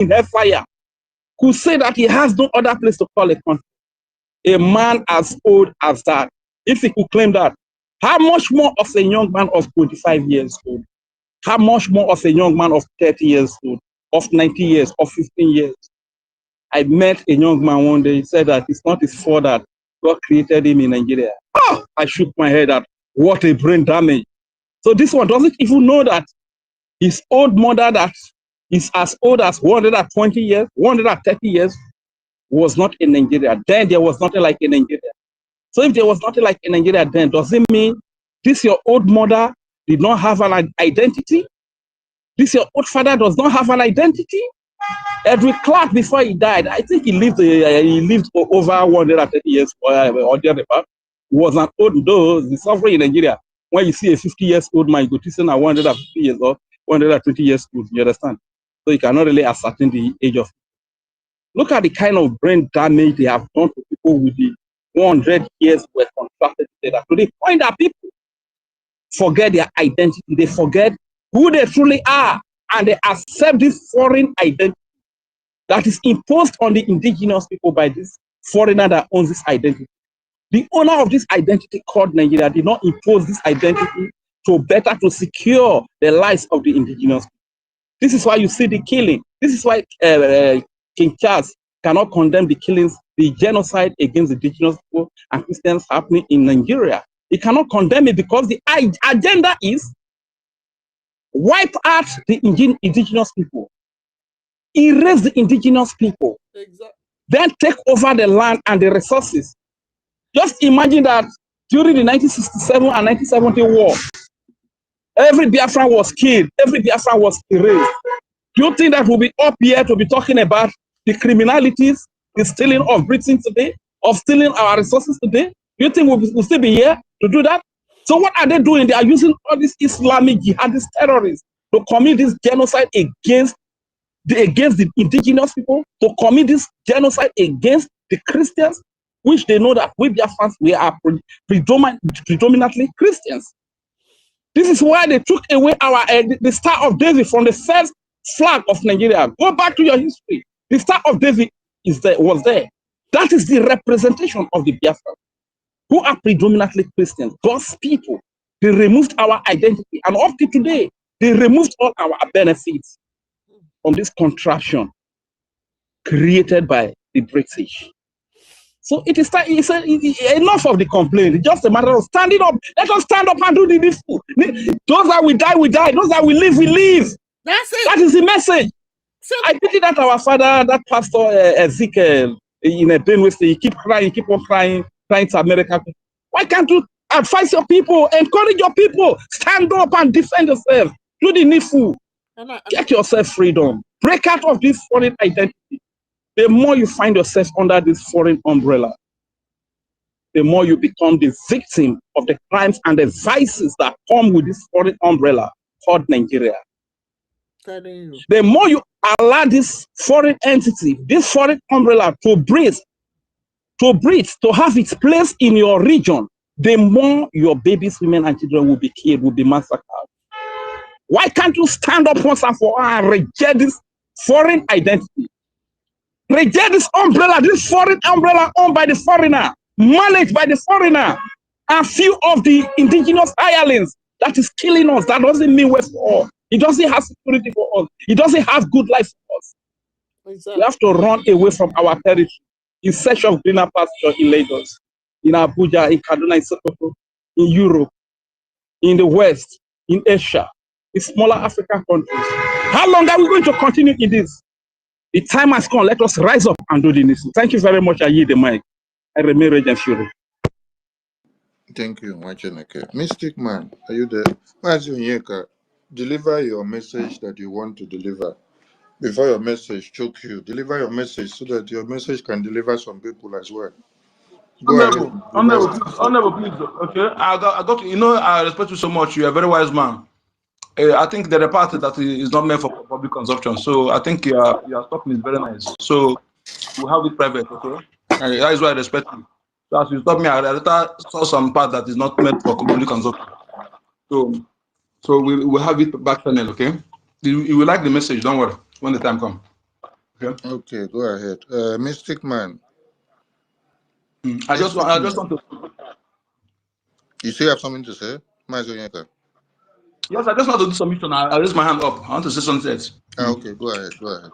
in hellfire could say that he has no other place to call a country. A man as old as that, if he could claim that, how much more of a young man of 25 years old? How much more of a young man of 30 years old, of 90 years, of 15 years? I met a young man one day, he said that it's not his fault that God created him in Nigeria. Oh, I shook my head at what a brain damage. So this one doesn't even know that his old mother that is as old as 120 years, 130 years, was not in Nigeria. Then there was nothing like in Nigeria. So if there was nothing like in Nigeria then, does it mean this your old mother did not have an identity? This your old father does not have an identity? Edwin Clark, before he died, I think he lived over 130 years or the other part. He was an old, though, the suffering in Nigeria. When you see a 50 years old man, you go to say 150 years or 120 years old, you understand? So you cannot really ascertain the age of. Look at the kind of brain damage they have done to people with the 100 years were contracted together, to the point that people forget their identity, they forget who they truly are, and they accept this foreign identity that is imposed on the indigenous people by this foreigner that owns this identity. The owner of this identity called Nigeria did not impose this identity to secure the lives of the indigenous people. This is why you see the killing. This is why King Charles cannot condemn the killings, the genocide against the indigenous people and Christians happening in Nigeria. He cannot condemn it because the agenda is wipe out the indigenous people, erase the indigenous people, then take over the land and the resources. Just imagine that during the 1967 and 1970 war, every Biafran was killed, every Biafran was erased. Do you think that we'll be up here to be talking about the criminalities, the stealing of Britain today, of stealing our resources today? Do you think we'll still be here to do that? So what are they doing? They are using all these Islamic jihadist terrorists to commit this genocide against the indigenous people, to commit this genocide against the Christians, which they know that we Biafrans, we are predominantly Christians. This is why they took away the Star of David from the first flag of Nigeria. Go back to your history. The Star of David was there. That is the representation of the Biafrans, who are predominantly Christians, God's people. They removed our identity, and up to today, they removed all our benefits from this contraption created by the British. So it is enough of the complaint. It's just a matter of standing up. Let us stand up and do the needful. Those that will die, we die. Those that will live, we live. That's it. That is the message. So I pity that our father, that pastor Ezekiel, in a Benue State, he keep on crying to America. Why can't you advise your people, encourage your people, stand up and defend yourself, do the needful, get yourself freedom, break out of this foreign identity. The more you find yourself under this foreign umbrella, the more you become the victim of the crimes and the vices that come with this foreign umbrella called Nigeria. The more you allow this foreign entity, this foreign umbrella to breathe, to have its place in your region, the more your babies, women, and children will be killed, will be massacred. Why can't you stand up once and for all and reject this foreign identity? Reject this umbrella, this foreign umbrella owned by the foreigner, managed by the foreigner, and few of the indigenous hirelings that is killing us. That doesn't mean we're for all. It doesn't have security for us. It doesn't have good life for us. Exactly. We have to run away from our territory in search of greener pasture in Lagos, in Abuja, in Kaduna, in Sokoto, in Europe, in the West, in Asia, in smaller African countries. How long are we going to continue in this? The time has come. Let us rise up and do this. Thank you very much. I yield the mic. I remain Regent Fury. Thank you, Macheneke. Mystic Man, are you there? Mazunyeka, deliver your message that you want to deliver. Before your message choke you, deliver your message so that your message can deliver some people as well. Honorable, please. Okay, I got to, you know, I respect you so much. You are a very wise man. I think the part that is not meant for public consumption. So I think your talking is very nice. So we'll have it private, okay? And that is why I respect you. So as you stop me, I saw some part that is not meant for public consumption. So we'll have it back channel, okay? You will like the message, don't worry, when the time comes. Okay. Okay, go ahead. Mystic Man. I just want to. You still have something to say? Mazonyeka. Yes, I just want to do submission. I raise my hand up. I want to say something else. Okay, go ahead. Go ahead.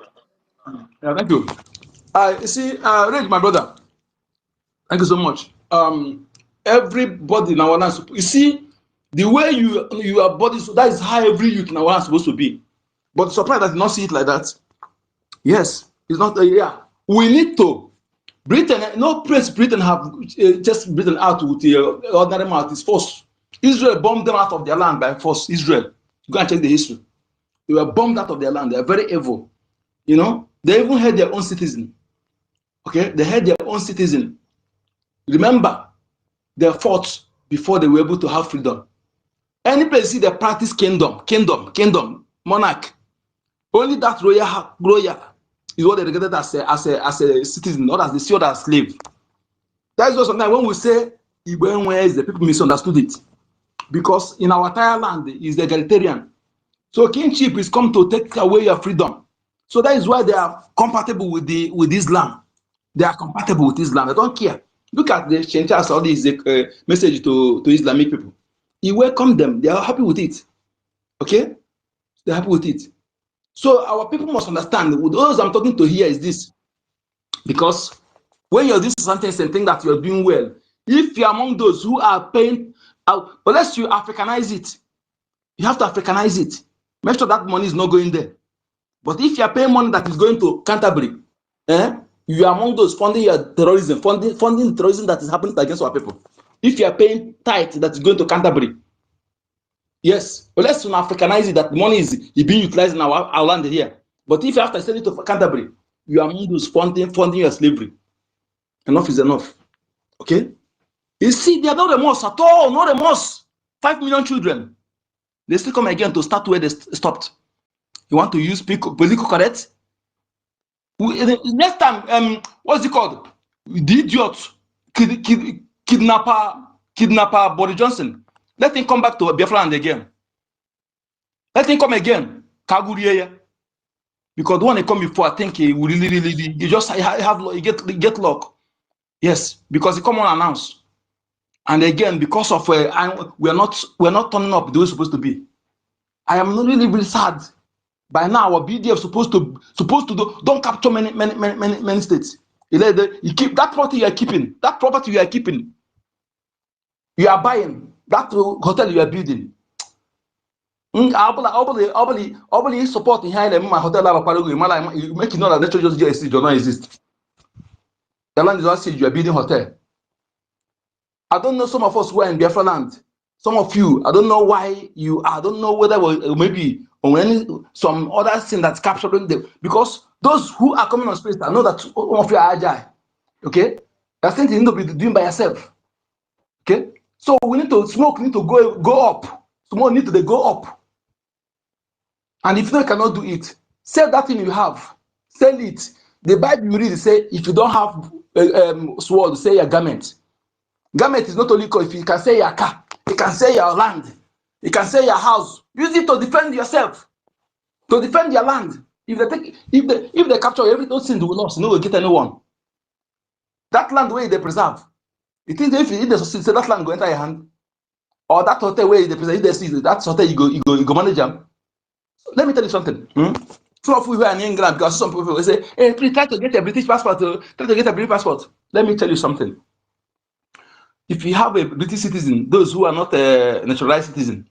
Yeah, thank you. You see, Rage, my brother. Thank you so much. Everybody in our land, you see, the way you are body, so that is how every youth in our land is supposed to be. But surprised that you not see it like that. Yes, it's not. Yeah, we need to. Britain, no place Britain have just Britain out with the ordinary mouth is force. Israel bombed them out of their land by force. Israel, go and check the history. They were bombed out of their land. They are very evil. You know, they even had their own citizen. Okay, they had their own citizen. Remember, they fought before they were able to have freedom. Any place you see they practice kingdom, monarch. Only that royal is what they regarded as a citizen, not as they see it as slave. That's just sometimes when we say Igbo is the people misunderstood it. Because in our entire land is egalitarian. So kingship is come to take away your freedom. So that is why they are compatible with Islam. They are compatible with Islam. They don't care. Look at the Shenchas, all these message to Islamic people. He welcomed them. They are happy with it. Okay? They're happy with it. So our people must understand. Those I'm talking to here is this. Because when you're doing something and think that you're doing well, if you're among those who are paying, unless you Africanize it, you have to Africanize it. Make sure that money is not going there. But if you're paying money that is going to Canterbury, you are among those funding your terrorism, funding terrorism that is happening against our people. If you are paying tithe that is going to Canterbury, yes, but let's Africanize it that the money is being utilized in our land here. But if you have to send it to Canterbury, you are among those funding your slavery. Enough is enough. Okay? You see, they are not remorse at all, no remorse. 5 million children. They still come again to start where they stopped. You want to use political correct? Next time, what's it called? The idiot, kidnapper Boris Johnson. Let him come back to Biafra land again. Let him come again. Kaguriye. Because the one he come before, I think he will really, you just get luck. Yes, because he come on announce. And again, because of we're not turning up the way it's supposed to be. I am really sad. By now, our BDF supposed to don't capture many states. You keep that property you are keeping. That property you are keeping. You are buying that hotel you are building. Obviously support behind my hotel. You make it know that nature just exist or not exist. The land is not saying you are building hotel. I don't know some of us who are in Biafra land. Some of you, I don't know why you. I don't know whether maybe or some other thing that's capturing them. Because those who are coming on space, I know that some of you are agile. Okay, that's something you need to be doing by yourself. Okay, so we need to smoke. Need to go up. Smoke need to go up. And if you cannot do it, sell that thing you have. Sell it. The Bible you read say if you don't have sword, say your garment. Garment is not only if you can say your car, you can say your land, you can say your house. Use it to defend yourself, to defend your land. If they capture every those things, they will lost. No, will get anyone. That land where they preserve. You think if they succeed, say that land go enter your hand, or that hotel where they preserve, if they see that hotel you go manage them. So let me tell you something. Some of you who are in England, because some people will say, "Hey, please try to get a British passport. Try to get a British passport." Let me tell you something. If you have a British citizen, those who are not a naturalized citizen,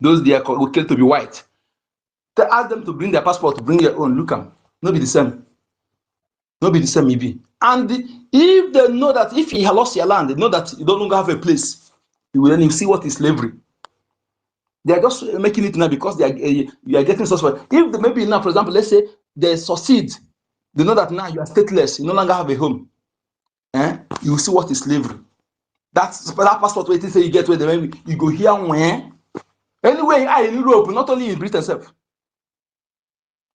those they are claimed to be white, they ask them to bring their passport, to bring your own. Look them, not be the same. Not be the same, maybe. And if they know that if you have lost your land, they know that you don't longer have a place, you will then see what is slavery. They are just making it now because you are getting such. If maybe now, for example, let's say they succeed, they know that now you are stateless, you no longer have a home. You will see what is slavery. That passport waiting say you get where they you go here when anyway in Europe, not only in Britain itself.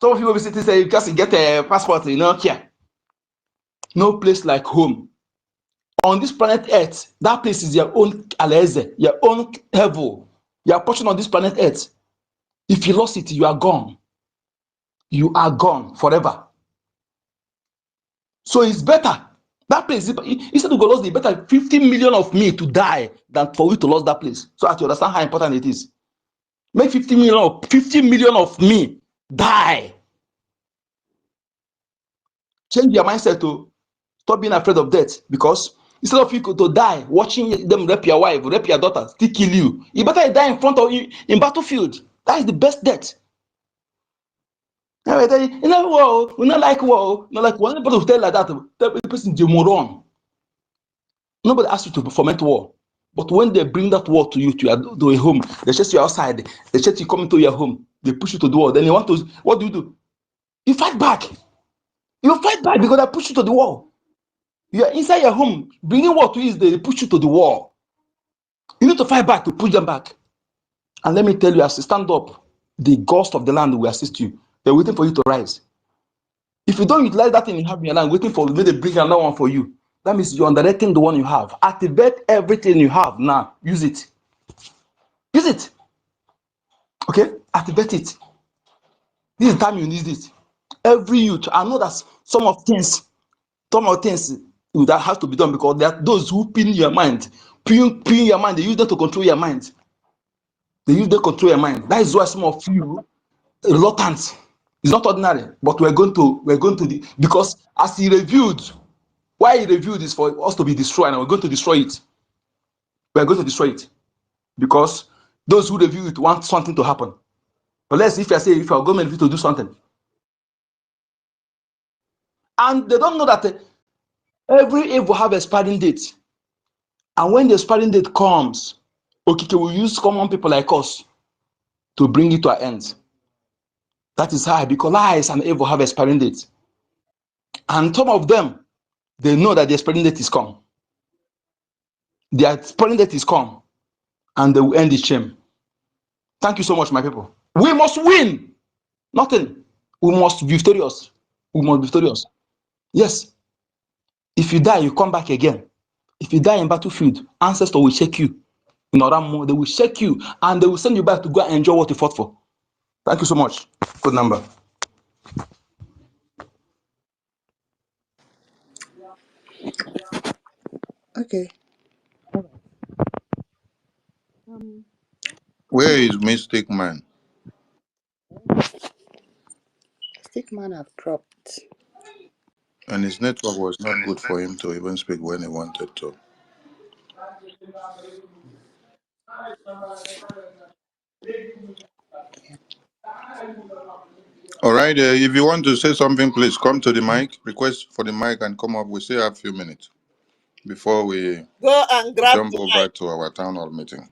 Some people will say because you get a passport, here. No place like home. On this planet Earth, that place is your own aleze, your own heaven, your portion on this planet Earth. If you lost it, you are gone. You are gone forever. So it's better. That place, instead of go lose, it's better 50 million of me to die than for you to lose that place. So that you understand how important it is. Make 50 million of me die. Change your mindset to stop being afraid of death, because instead of you to die watching them rape your wife, rape your daughter, still kill you, you better die in front of you in battlefield. That is the best death. You know, war, we not like war, not like one people tell like that. The person is a moron. Nobody asks you to foment war, but when they bring that war to you, to a home, they chase you outside, they chase you coming to your home, they push you to the wall. Then you want to, what do? You fight back. You fight back because they push you to the wall. You are inside your home, bringing war to you is they push you to the wall. You need to fight back to push them back. And let me tell you, as you stand up, the ghost of the land will assist you. They're waiting for you to rise. If you don't utilize that thing you have in your land, waiting for me to bring another one for you, that means you're underrating the one you have. Activate everything you have now. Use it. Use it. Okay? Activate it. This is the time you need it. Every youth, I know that some of things that have to be done, because there are those who pin your mind. Pin your mind. They use them to control your mind. They use them to control your mind. That is why some of you reluctant. It's not ordinary, but we're going to because as he revealed, why he revealed is for us to be destroyed, and we're going to destroy it. We're going to destroy it because those who review it want something to happen. Unless if your government to do something, and they don't know that every evil have expiring date, and when the expiring date comes, okay, we use common people like us to bring it to an end. That is how, because lies and evil have expiring date, and some of them, they know that the expiring date is come. The expiring date is come, and they will end the shame. Thank you so much, my people. We must win. Nothing. We must be victorious. We must be victorious. Yes. If you die, you come back again. If you die in battlefield, ancestors will check you. In Oramo, they will check you and they will send you back to go and enjoy what you fought for. Thank you so much. Good number. Okay. Where is Mystic Man? Stick man have dropped. And his network was not good for him to even speak when he wanted to. All right, if you want to say something, please come to the mic. Request for the mic and come up. We still have a few minutes before we Go and grab jump the over to our town hall meeting.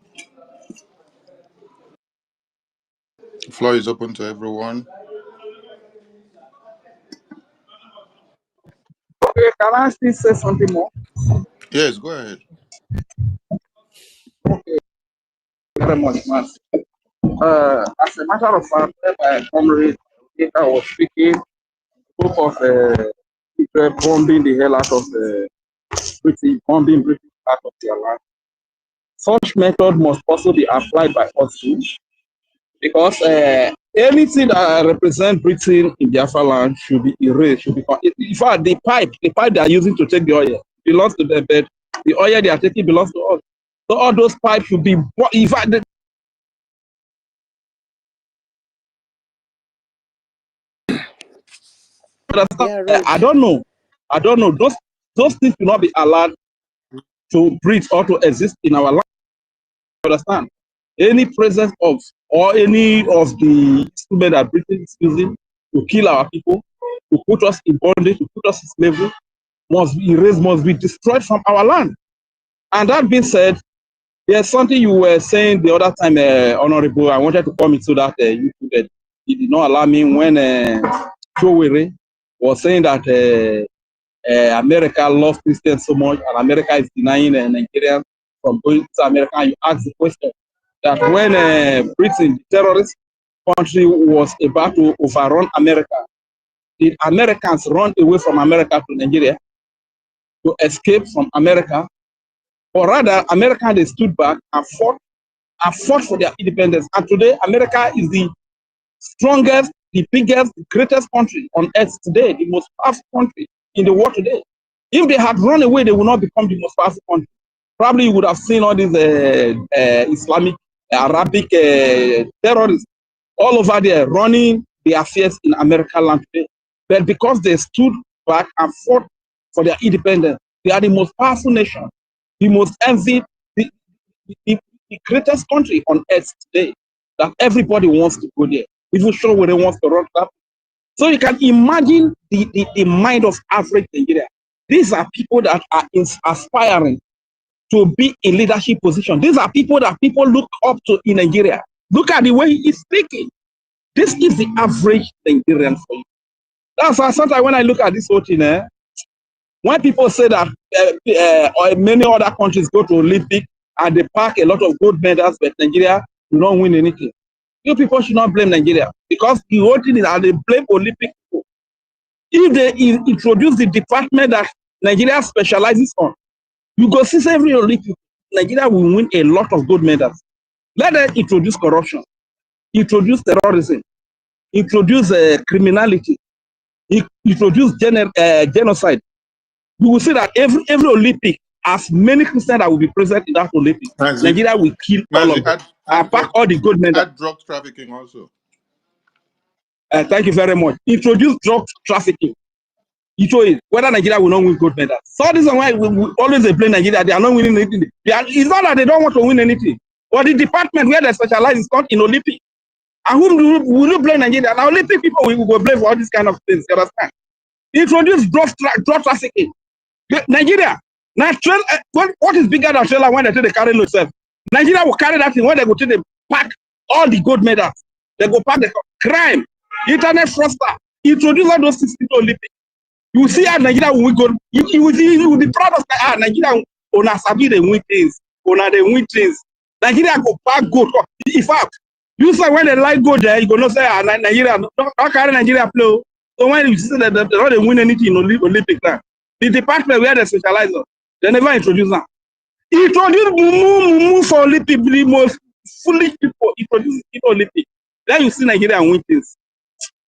The floor is open to everyone. Okay, can I still say something more? Yes, go ahead. Okay, very much, man. As a matter of fact, my comrade Eka was speaking, spoke of Israel bombing the hell out of Britain, bombing Britain out of their land. Such method must also be applied by us too, because anything that represents Britain in Biafra land should be erased. Should be, in fact, the pipe they are using to take the oil belongs to them, but the oil they are taking belongs to us. So all those pipes should be, in fact, I don't know. Those things should not be allowed to breathe or to exist in our land. Understand? Any presence of or any of the instruments that Britain is using to kill our people, to put us in bondage, to put us in slavery, must be erased, must be destroyed from our land. And that being said, there's something you were saying the other time, Honorable. I wanted to come into that. You did not allow me when Chowere was saying that America loves Christians so much, and America is denying Nigerians from going to America. And you asked the question that when Britain, the terrorist country, was about to overrun America, did Americans run away from America to Nigeria to escape from America? Or rather, America, they stood back and fought for their independence. And today, America is the strongest, the biggest, the greatest country on earth today, the most powerful country in the world today. If they had run away, they would not become the most powerful country. Probably you would have seen all these Islamic, Arabic terrorists all over there running their affairs in American land today. But because they stood back and fought for their independence, they are the most powerful nation, the most envied, the greatest country on earth today, that everybody wants to go there. Even Showore wants to run that. So you can imagine the mind of average Nigeria. These are people that are aspiring to be in leadership position. These are people that people look up to in Nigeria. Look at the way he is speaking. This is the average Nigerian for you. That's why sometimes when I look at this whole thing, when people say that many other countries go to Olympic and they pack a lot of gold medals, but Nigeria do not win anything. You people should not blame Nigeria, because the whole thing is that they blame Olympic people. If they introduce the department that Nigeria specializes on, you go see every Olympic, Nigeria will win a lot of gold medals. Let them introduce corruption, introduce terrorism, introduce criminality, introduce genocide. You will see that every Olympic, as many Christians that will be present in that Olympic, Nigeria will kill all of them and pack all the gold medals. Drug trafficking also. Thank you very much. Introduce drug trafficking. You show it whether Nigeria will not win gold medals. So this is why we always blame Nigeria. They are not winning anything. It's not that they don't want to win anything, but the department where they specialize is not in Olympic. And whom will you blame Nigeria? Now Olympic people will blame for all these kind of things. You understand? Introduce drug trafficking. Nigeria. Now, what is bigger than trailer when they take the carry themselves? Nigeria will carry that thing when they go to the pack all the gold medals. They go pack the crime, internet fraudster. Introduce all those things to Olympic. You will see how Nigeria will go. You will be proud of Nigeria. On a sabi they win things. On a they win things. Nigeria go pack gold. In fact, you say when they like go there, you go not say Nigeria. Don't carry Nigeria play. So when you see that they don't win anything in Olympic now, the department where they specialize on, they never introduce them. Introduce Mumu for Olympic, the most foolish people. Introduce it Olympic. Then you see Nigeria win things.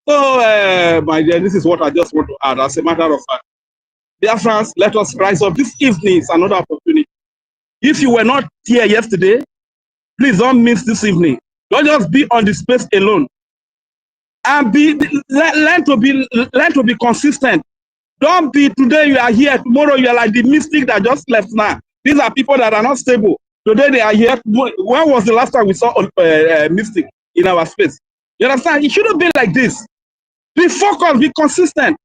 So, my dear, this is what I just want to add as a matter of fact. Dear friends, let us rise up. This evening is another opportunity. If you were not here yesterday, please don't miss this evening. Don't just be on the space alone. And learn to be consistent. Don't be today you are here, tomorrow you are like the mystic that just left now. These are people that are not stable. Today they are here. When was the last time we saw mystic in our space? You understand? It shouldn't be like this. Be focused, be consistent.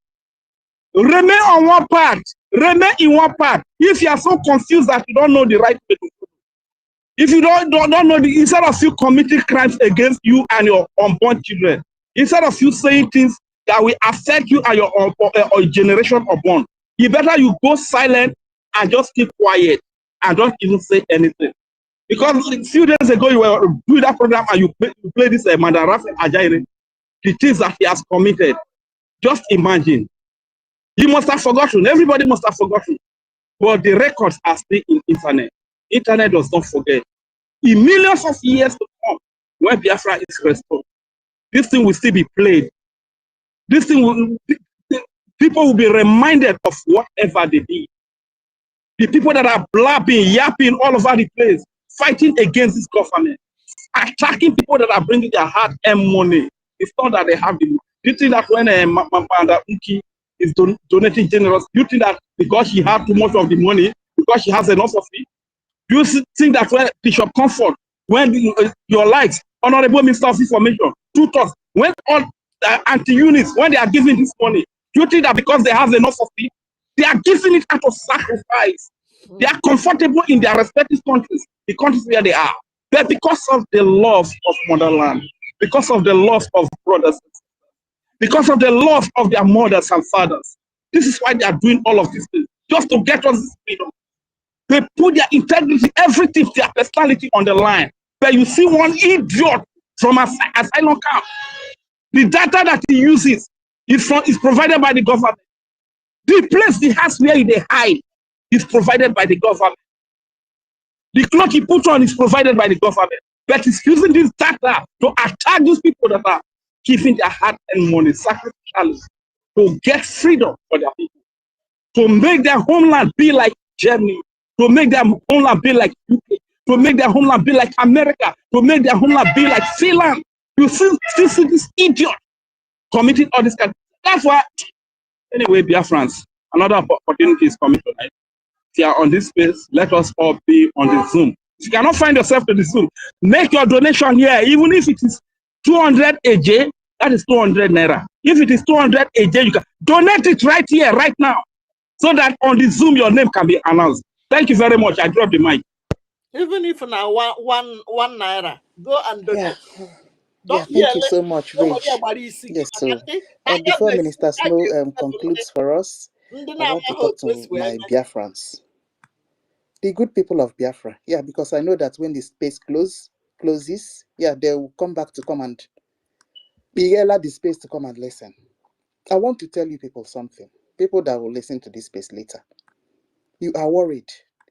Remain on one path. Remain in one path. If you are so confused that you don't know the right way to do, if you don't know instead of you committing crimes against you and your unborn children, instead of you saying things that will affect you and your generation unborn, you better you go silent and just keep quiet and don't even say anything. Because a few days ago you were doing that program and you play this Mandarafe Ajaire, the things that he has committed. Just imagine. You must have forgotten. Everybody must have forgotten. But the records are still in internet. Internet does not forget. In millions of years to come, when Biafra is restored, this thing will still be played. This thing will, people will be reminded of whatever they did. The people that are blabbing, yapping all over the place, fighting against this government, attacking people that are bringing their hard-earned money. It's not that they have the money. You think that when Manda Uki is donating generous, you think that because she has too much of the money, because she has enough of it, you think that when Bishop Comfort, when your likes, Honorable Minister of Information, tutors, when all anti-units, when they are giving this money, you think that because they have enough of it, they are giving it out of sacrifice. They are comfortable in their respective countries, the countries where they are. But because of the love of motherland, because of the love of brothers, because of the love of their mothers and fathers, this is why they are doing all of these things, just to get us this freedom. They put their integrity, everything, their personality on the line. But you see one idiot from asylum camp. The data that he uses is provided by the government. The place he has where they hide is provided by the government. The cloak he put on is provided by the government. But he's using this data to attack those people that are giving their heart and money sacrificially to get freedom for their people. to make their homeland be like Germany, to make their homeland be like UK, to make their homeland be like America, to make their homeland be like Finland. You still see this idiot committing all this kind. That's why, anyway, Biafrans, another opportunity is coming tonight. If you are on this space, let us all be on the Zoom. If you cannot find yourself to the Zoom, make your donation here, even if it is 200 AJ, that is 200 Naira. If it is 200 AJ, you can donate it right here, right now, so that on the Zoom, your name can be announced. Thank you very much. I drop the mic. Even if now one Naira, go and donate. Yeah, thank you so much, Rich. Yes, so before Minister Snow concludes for us, I want to talk to my Biafrans, the good people of Biafra. Yeah, because I know that when the space closes, yeah, they will come back to come and be allowed the space to come and listen. I want to tell you people something. People that will listen to this space later. You are worried.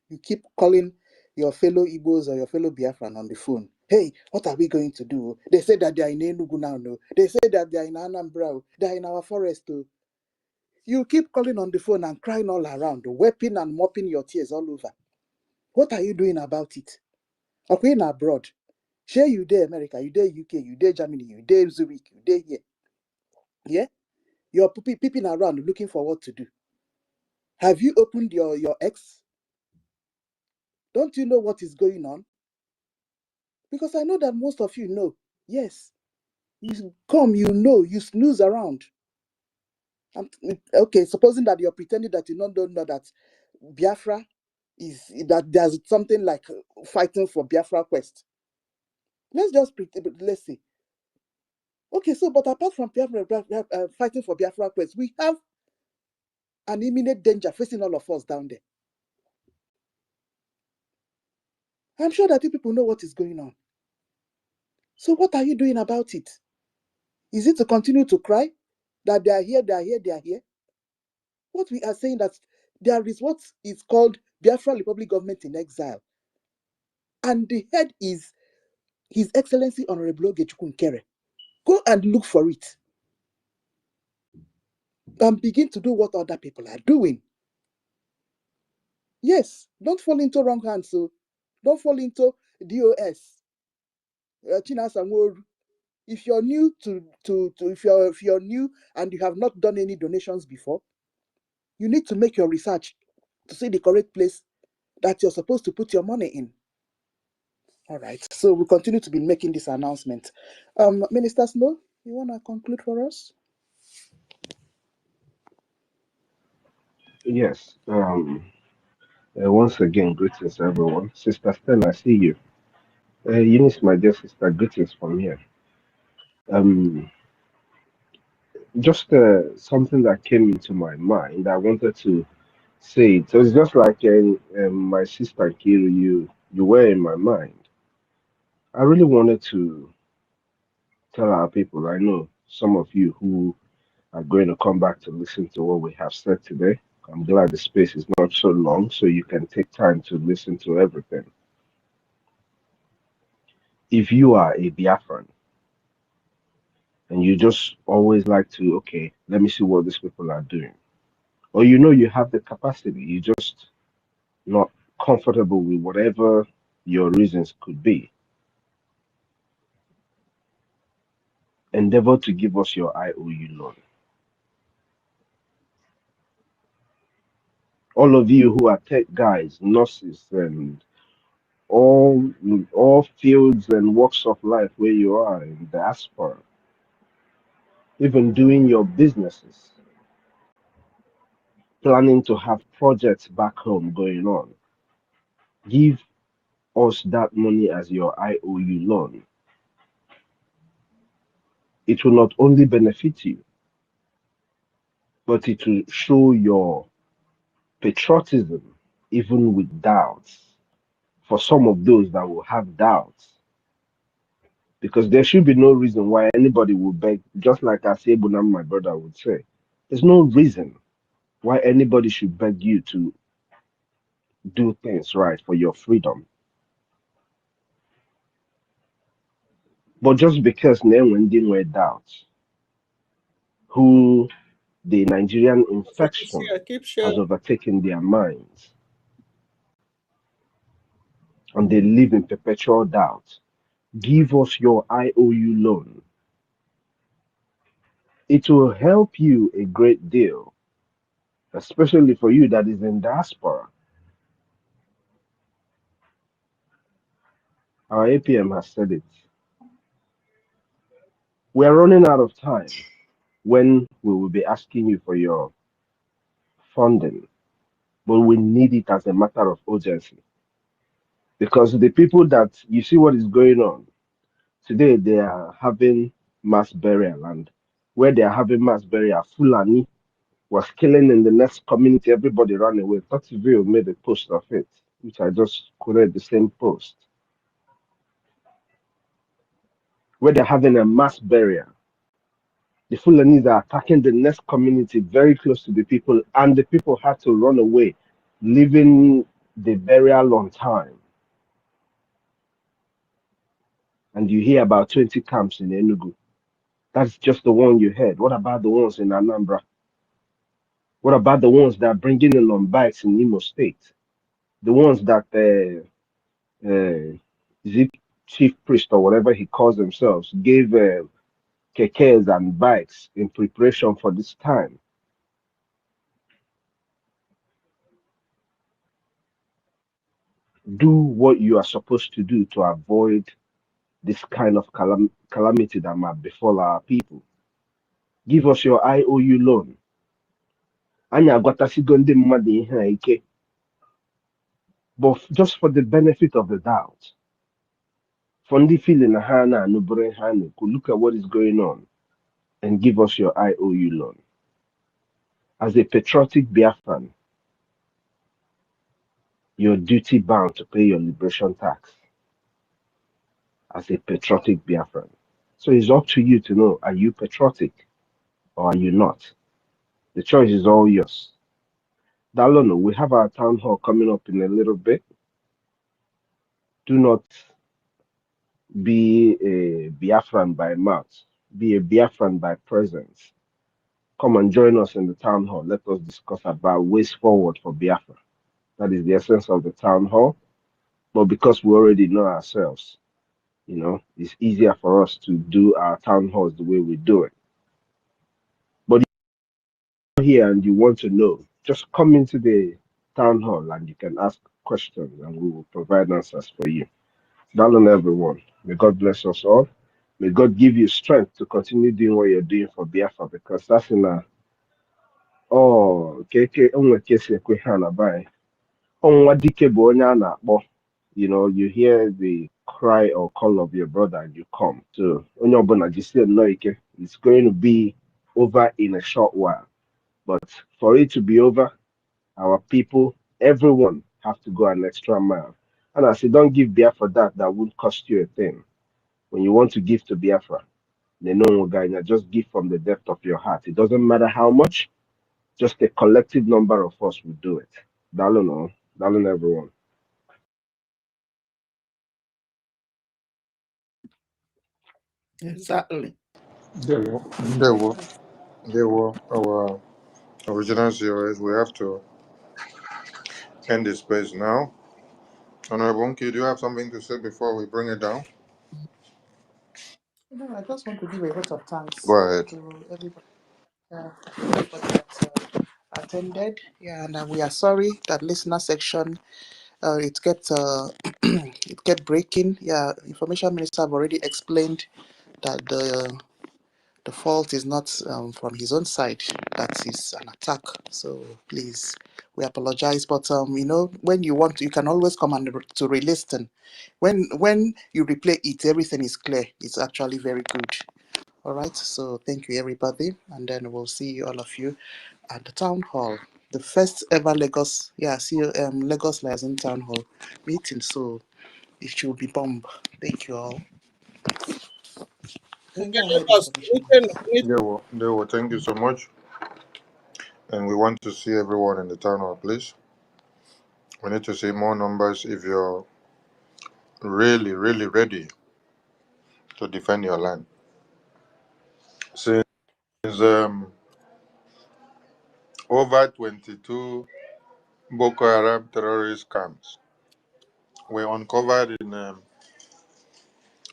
You keep calling your fellow Igbos or your fellow Biafran on the phone. Hey, what are we going to do? They say that they are in Enugu now. No. They say that they are in Anambra. They are in our forest. Too. You keep calling on the phone and crying all around, weeping and mopping your tears all over. What are you doing about it? Okay, in abroad. Share you there America, you there UK, you there Germany, you there Zurich, you there here. Yeah? You're peeping around looking for what to do. Have you opened your X? Don't you know what is going on? Because I know that most of you know. Yes. You come, you know, you snooze around. Okay, supposing that you're pretending that you don't know that Biafra is, that there's something like fighting for Biafra quest. Let's just pretend, let's see. Okay, so, but apart from Biafra, fighting for Biafra quest, we have an imminent danger facing all of us down there. I'm sure that you people know what is going on. So what are you doing about it? Is it to continue to cry that they are here, they are here, they are here? What we are saying that there is what is called Biafra Republic Government in Exile. And the head is His Excellency Honorable Ogechukwu Nkere. Go and look for it. And begin to do what other people are doing. Yes, don't fall into wrong hands. So don't fall into DOS. If you're new if you're new and you have not done any donations before, you need to make your research to see the correct place that you're supposed to put your money in. All right. So we'll continue to be making this announcement. Minister Snow, you want to conclude for us? Yes. Once again, greetings everyone. Sister Stella, I see you. Eunice, my dear sister, greetings from here. Um, just something that came into my mind. I wanted to say it. So it's just like my sister Kiru, you were in my mind. I really wanted to tell our people. I know some of you who are going to come back to listen to what we have said today. I'm glad the space is not so long, so you can take time to listen to everything. If you are a Biafran and you just always like to, okay, let me see what these people are doing, or you know you have the capacity, you just not comfortable with whatever your reasons could be, endeavor to give us your IOU loan. All of you who are tech guys, nurses, and all fields and walks of life where you are in diaspora, even doing your businesses, planning to have projects back home going on, give us that money as your IOU loan. It will not only benefit you, but it will show your patriotism, even with doubts, for some of those that will have doubts. Because there should be no reason why anybody will beg, just like Asebunam, my brother, would say. There's no reason why anybody should beg you to do things right for your freedom. But just because Newendin were doubts, who The Nigerian infection has overtaken their minds, and they live in perpetual doubt. Give us your IOU loan. It will help you a great deal, especially for you that is in diaspora. Our APM has said it. We are running out of time when we will be asking you for your funding, but we need it as a matter of urgency. Because the people that you see what is going on today, they are having mass burial, and where they are having mass burial, Fulani was killing in the next community. Everybody ran away. Totsville made a post of it, which I just quoted the same post. Where they're having a mass burial, the Fulanis are attacking the next community very close to the people, and the people had to run away, leaving the burial on time. And you hear about 20 camps in Enugu. That's just the one you heard. What about the ones in Anambra? What about the ones that are bringing in on bikes in Imo State? The ones that the chief priest or whatever he calls themselves gave kekes and bikes in preparation for this time. Do what you are supposed to do to avoid this kind of calamity that might befall our people. Give us your IOU loan. Anyị agwatasigo ndị mmadụ ihe a ike, but just for the benefit of the doubt, for ndị feeling ha na-anụbere ha na-ekwu, look at what is going on and give us your IOU loan. As a patriotic Biafran, you're duty bound to pay your liberation tax as a patriotic Biafran. So it's up to you to know, are you patriotic or are you not? The choice is all yours. Dalono, we have our town hall coming up in a little bit. Do not be a Biafran by mouth, be a Biafran by presence. Come and join us in the town hall. Let us discuss about ways forward for Biafra. That is the essence of the town hall. But because we already know ourselves, it's easier for us to do our town halls the way we do it. But you're here and you want to know, just come into the town hall and you can ask questions and we will provide answers for you. Darling everyone, may God bless us all. May God give you strength to continue doing what you're doing for Biafra, because that's in a you hear the cry or call of your brother and you come. So it's going to be over in a short while. But for it to be over, our people, everyone have to go an extra mile. And I say, don't give Biafra that won't cost you a thing. When you want to give to Biafra, just give from the depth of your heart. It doesn't matter how much, just a collective number of us will do it. Darling, everyone. Exactly. There were our original series. We have to end this space now. Honorable Unki, do you have something to say before we bring it down? No, I just want to give a vote of thanks Go ahead. to everybody that attended. Yeah, and we are sorry that listener section it kept it kept breaking. Yeah, information minister have already explained that the fault is not from his own side. That is an attack. So please, we apologize. But when you want to, you can always come and to re-listen. When you replay it, everything is clear. It's actually very good. All right. So thank you, everybody, and then we'll see all of you at the town hall, the first ever Lagos. Yeah, see Lagos Liaison Town Hall meeting. So it should be bomb. Thank you all. You can go ahead, information. There were. Thank you so much. And we want to see everyone in the town hall, please. We need to see more numbers if you're really, really ready to defend your land. Since over 22 Boko Haram terrorist camps were uncovered in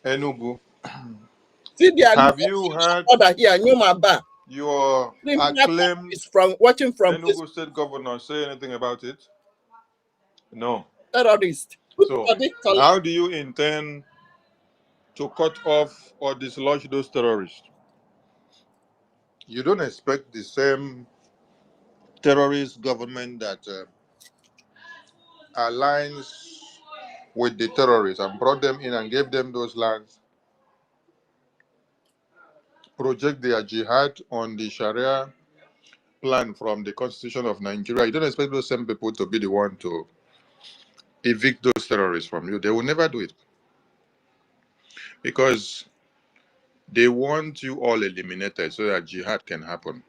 Enugu. Have you heard your acclaimed from watching from Enugu State Governor say anything about it? No. terrorist? So, how do you intend to cut off or dislodge those terrorists? You don't expect the same terrorist government that aligns with the terrorists and brought them in and gave them those lands, project their jihad on the Sharia plan from the Constitution of Nigeria. You don't expect those same people to be the one to evict those terrorists from you. They will never do it because they want you all eliminated so that jihad can happen.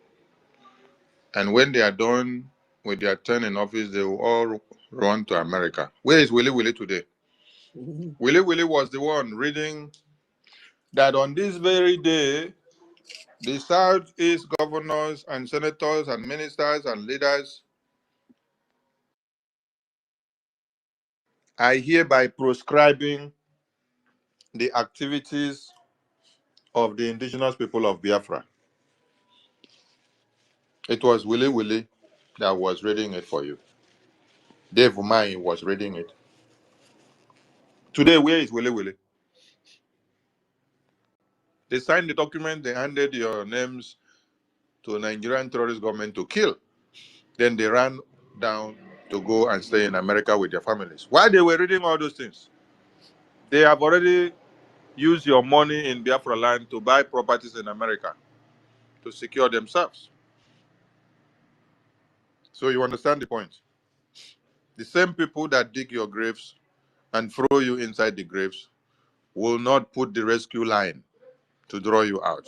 And when they are done with their term in office, they will all run to America. Where is Willie Willie today? Willie Willie was the one reading that on this very day, the Southeast governors and senators and ministers and leaders are hereby proscribing the activities of the indigenous people of Biafra. It was Willie Willie that was reading it for you. Dave Umai was reading it. Today, where is Willie Willie? They signed the document, they handed your names to a Nigerian terrorist government to kill. Then they ran down to go and stay in America with their families. While they were reading all those things, they have already used your money in Biafra land to buy properties in America to secure themselves. So you understand the point. The same people that dig your graves and throw you inside the graves will not put the rescue line to draw you out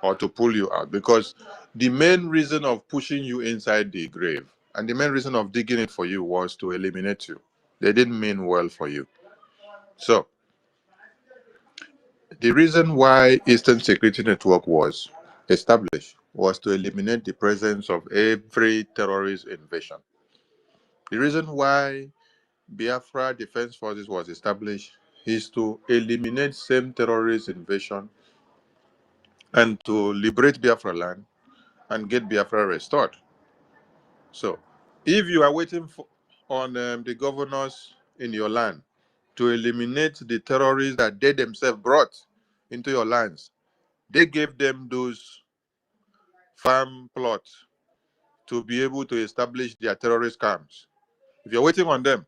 or to pull you out, because the main reason of pushing you inside the grave and the main reason of digging it for you was to eliminate you. They didn't mean well for you. So the reason why Eastern Security Network was established was to eliminate the presence of every terrorist invasion. The reason why Biafra Defense Forces was established is to eliminate same terrorist invasion and to liberate Biafra land and get Biafra restored. So, if you are waiting on the governors in your land to eliminate the terrorists that they themselves brought into your lands, they gave them those farm plots to be able to establish their terrorist camps. If you're waiting on them,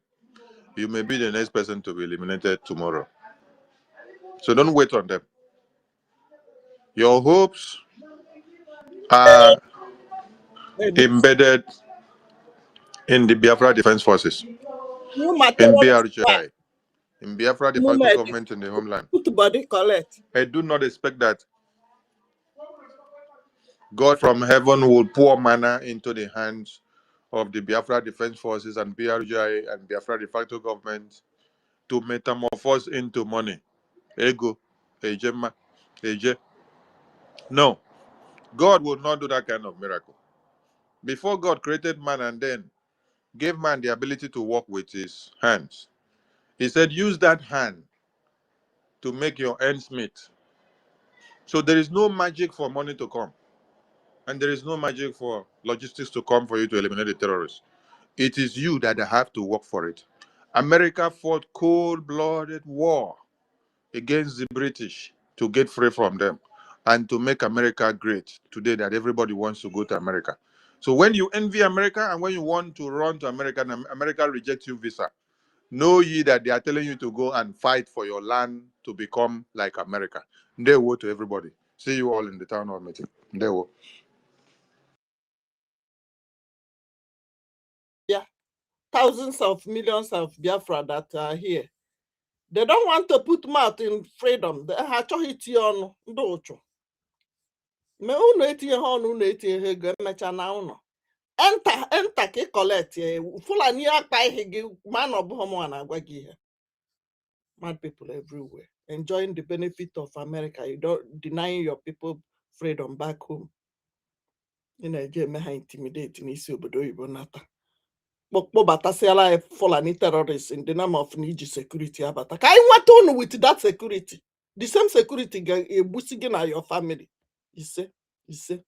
you may be the next person to be eliminated tomorrow. So don't wait on them. Your hopes are embedded in the Biafra Defense Forces, in BRGI, in Biafra de facto government in the homeland. I do not expect that God from heaven will pour manna into the hands of the Biafra Defense Forces and BRGI and Biafra de facto government to metamorphose into money. Ego, ejema, eje. No, God will not do that kind of miracle. Before God created man and then gave man the ability to work with his hands, he said, use that hand to make your ends meet. So there is no magic for money to come. And there is no magic for logistics to come for you to eliminate the terrorists. It is you that have to work for it. America fought cold-blooded war against the British to get free from them and to make America great today, that everybody wants to go to America. So when you envy America and when you want to run to America and America rejects your visa, know ye that they are telling you to go and fight for your land to become like America. They will to everybody. See you all in the town hall meeting. They will. Yeah, thousands of millions of Biafra that are here. They don't want to put mouth in freedom. They have to hit you on docho. Me uno etinye ha ọnụ, uno etinye ha ego, emecha na ụnọ. Enter ka ị collect ya. Fulani akpa ihe gị, man ọ bụghị mụ na-agwa gị ihe. Mad people everywhere, enjoying the benefit of America. You don't denying your people freedom back home. ị na-eje eme ha intimidate n'isi obodo oyibo nata kpọbatasịala Fulani terrorists in the name of n'iji security abata ka anyị nweta unu with that security the same security ga-egbusi gị na your family ise